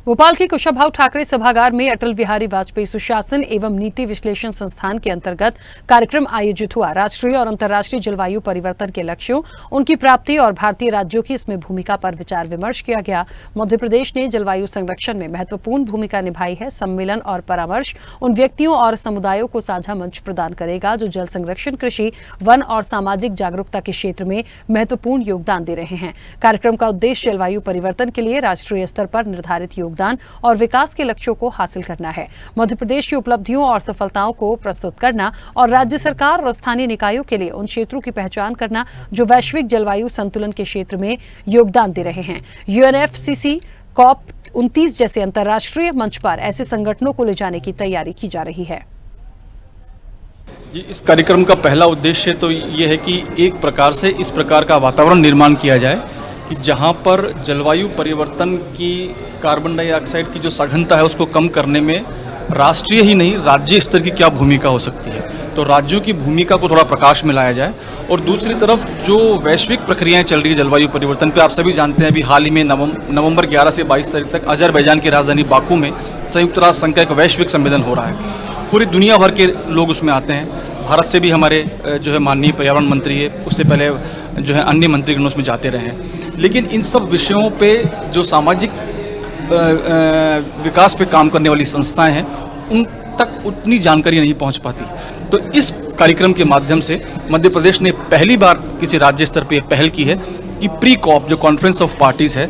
भोपाल के कुशाभाऊ ठाकरे सभागार में अटल बिहारी वाजपेयी सुशासन एवं नीति विश्लेषण संस्थान के अंतर्गत कार्यक्रम आयोजित हुआ। राष्ट्रीय और अंतर्राष्ट्रीय जलवायु परिवर्तन के लक्ष्यों, उनकी प्राप्ति और भारतीय राज्यों की इसमें भूमिका पर विचार विमर्श किया गया। मध्य प्रदेश ने जलवायु संरक्षण में महत्वपूर्ण भूमिका निभाई है। सम्मेलन और परामर्श उन व्यक्तियों और समुदायों को साझा मंच प्रदान करेगा जो जल संरक्षण, कृषि, वन और सामाजिक जागरूकता के क्षेत्र में महत्वपूर्ण योगदान दे रहे हैं। कार्यक्रम का उद्देश्य जलवायु परिवर्तन के लिए राष्ट्रीय स्तर पर निर्धारित योगदान और विकास के लक्ष्यों को हासिल करना है। मध्य प्रदेश की उपलब्धियों और सफलताओं को प्रस्तुत करना और राज्य सरकार और स्थानीय निकायों के लिए उन क्षेत्रों की पहचान करना जो वैश्विक जलवायु संतुलन के क्षेत्र में योगदान दे रहे हैं। UNFCCC COP29 जैसे अंतर्राष्ट्रीय मंच पर ऐसे संगठनों को ले जाने की तैयारी की जा रही है। इस कार्यक्रम का पहला उद्देश्य तो ये है कि एक प्रकार से इस प्रकार का वातावरण निर्माण किया जाए कि जहाँ पर जलवायु परिवर्तन की कार्बन डाइऑक्साइड की जो सघनता है उसको कम करने में राष्ट्रीय ही नहीं राज्य स्तर की क्या भूमिका हो सकती है, तो राज्यों की भूमिका को थोड़ा प्रकाश में लाया जाए। और दूसरी तरफ जो वैश्विक प्रक्रियाएं चल रही है जलवायु परिवर्तन पे, आप सभी जानते हैं अभी हाल ही में नवंबर 11 से 22 तारीख तक अजरबैजान की राजधानी बाकू में संयुक्त राष्ट्र संघ का एक वैश्विक सम्मेलन हो रहा है। पूरी दुनिया भर के लोग उसमें आते हैं। भारत से भी हमारे जो है माननीय पर्यावरण मंत्री है, उससे पहले जो है अन्य मंत्रीगण उसमें जाते रहे हैं। लेकिन इन सब विषयों पे जो सामाजिक विकास पे काम करने वाली संस्थाएं हैं उन तक उतनी जानकारी नहीं पहुंच पाती। तो इस कार्यक्रम के माध्यम से मध्य प्रदेश ने पहली बार किसी राज्य स्तर पे पहल की है कि प्री कॉप जो कॉन्फ्रेंस ऑफ पार्टीज है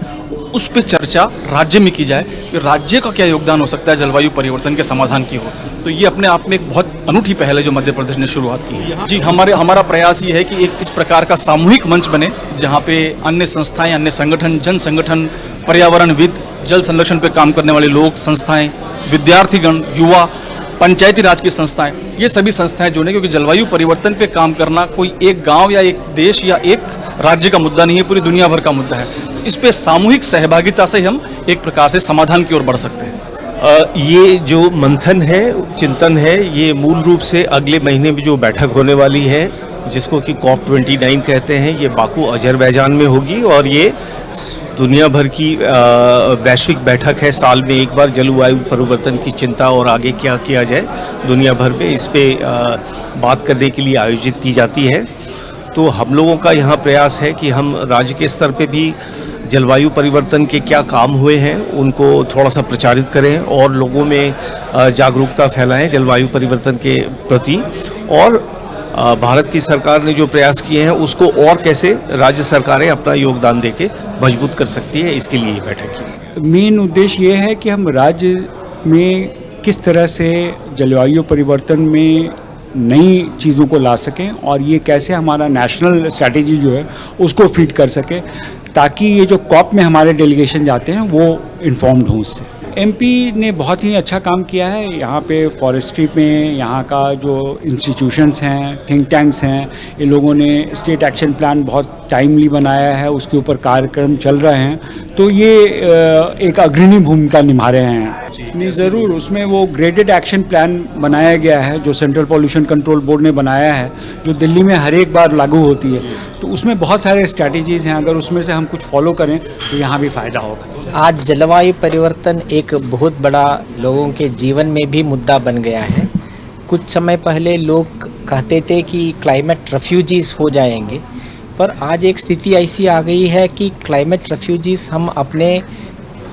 उस पे चर्चा राज्य में की जाए कि राज्य का क्या योगदान हो सकता है जलवायु परिवर्तन के समाधान की हो। तो ये अपने आप में एक बहुत अनूठी पहल है जो मध्य प्रदेश ने शुरुआत की है। जी, हमारा प्रयास ये है कि एक इस प्रकार का सामूहिक मंच बने जहाँ पे अन्य संस्थाएं, अन्य संगठन, जन संगठन, पर्यावरणविद, जल संरक्षण पे काम करने वाले लोग, संस्थाएं, विद्यार्थीगण, युवा, पंचायती राज की संस्थाएं, ये सभी संस्थाएं जुड़े, क्योंकि जलवायु परिवर्तन पे काम करना कोई एक गांव या एक देश या एक राज्य का मुद्दा नहीं है, पूरी दुनिया भर का मुद्दा है। इस पे सामूहिक सहभागिता से हम एक प्रकार से समाधान की ओर बढ़ सकते हैं। ये जो मंथन है, चिंतन है, ये मूल रूप से अगले महीने में जो बैठक होने वाली है जिसको कि COP29 कहते हैं, ये बाकू अजरबैजान में होगी और ये दुनिया भर की वैश्विक बैठक है। साल में एक बार जलवायु परिवर्तन की चिंता और आगे क्या किया जाए दुनिया भर में, इस पे बात करने के लिए आयोजित की जाती है। तो हम लोगों का यहाँ प्रयास है कि हम राज्य के स्तर पे भी जलवायु परिवर्तन के क्या काम हुए हैं उनको थोड़ा सा प्रचारित करें और लोगों में जागरूकता फैलाएं जलवायु परिवर्तन के प्रति, और भारत की सरकार ने जो प्रयास किए हैं उसको और कैसे राज्य सरकारें अपना योगदान देके मजबूत कर सकती है, इसके लिए बैठक की। मेन उद्देश्य ये है कि हम राज्य में किस तरह से जलवायु परिवर्तन में नई चीज़ों को ला सकें और ये कैसे हमारा नेशनल स्ट्रैटेजी जो है उसको फीड कर सके, ताकि ये जो COP में हमारे डेलीगेशन जाते हैं वो इन्फॉर्म्ड हों उससे। MP ने बहुत ही अच्छा काम किया है यहाँ पे फॉरेस्ट्री में। यहाँ का जो इंस्टीट्यूशंस हैं, थिंक टैंक्स हैं, ये लोगों ने स्टेट एक्शन प्लान बहुत टाइमली बनाया है, उसके ऊपर कार्यक्रम चल रहे हैं। तो ये एक अग्रणी भूमिका निभा रहे हैं। नहीं, ज़रूर उसमें वो ग्रेडेड एक्शन प्लान बनाया गया है जो सेंट्रल पॉल्यूशन कंट्रोल बोर्ड ने बनाया है, जो दिल्ली में हर एक बार लागू होती है। तो उसमें बहुत सारे स्ट्रैटेजीज़ हैं, अगर उसमें से हम कुछ फॉलो करें तो यहाँ भी फ़ायदा होगा। आज जलवायु परिवर्तन एक बहुत बड़ा लोगों के जीवन में भी मुद्दा बन गया है। कुछ समय पहले लोग कहते थे कि क्लाइमेट रेफ्यूजीज़ हो जाएंगे, पर आज एक स्थिति ऐसी आ गई है कि क्लाइमेट रेफ्यूजीज़ हम अपने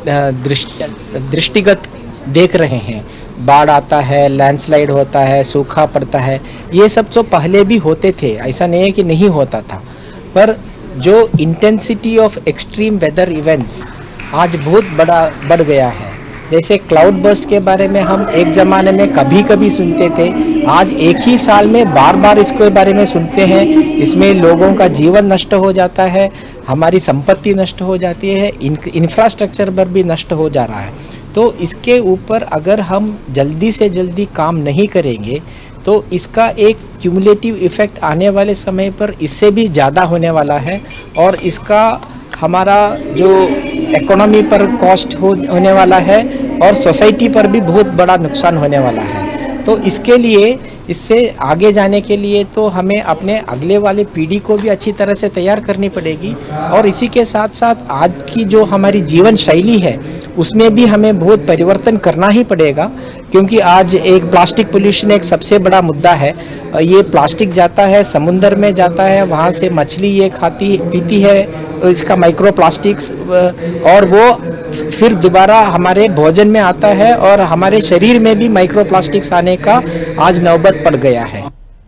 दृष्टिगत देख रहे हैं। बाढ़ आता है, लैंडस्लाइड होता है, सूखा पड़ता है, ये सब तो पहले भी होते थे, ऐसा नहीं है कि नहीं होता था। पर जो intensity of extreme weather events आज बहुत बढ़ गया है। जैसे क्लाउड बर्स्ट के बारे में हम एक ज़माने में कभी कभी सुनते थे, आज एक ही साल में बार बार इसके बारे में सुनते हैं। इसमें लोगों का जीवन नष्ट हो जाता है, हमारी संपत्ति नष्ट हो जाती है, इंफ्रास्ट्रक्चर पर भी नष्ट हो जा रहा है। तो इसके ऊपर अगर हम जल्दी से जल्दी काम नहीं करेंगे तो इसका एक क्यूमुलेटिव इफ़ेक्ट आने वाले समय पर इससे भी ज़्यादा होने वाला है, और इसका हमारा जो इकोनॉमी पर कॉस्ट होने वाला है और सोसाइटी पर भी बहुत बड़ा नुकसान होने वाला है। तो इसके लिए इससे आगे जाने के लिए तो हमें अपने अगले वाले पीढ़ी को भी अच्छी तरह से तैयार करनी पड़ेगी, और इसी के साथ साथ आज की जो हमारी जीवन शैली है उसमें भी हमें बहुत परिवर्तन करना ही पड़ेगा, क्योंकि आज एक प्लास्टिक पोल्यूशन एक सबसे बड़ा मुद्दा है। ये प्लास्टिक जाता है समुंदर में जाता है, वहाँ से मछली ये खाती पीती है, तो इसका माइक्रो प्लास्टिक्स, और वो फिर दोबारा हमारे भोजन में आता है और हमारे शरीर में भी माइक्रो प्लास्टिक्स आने का आज नौबत पड़ गया है।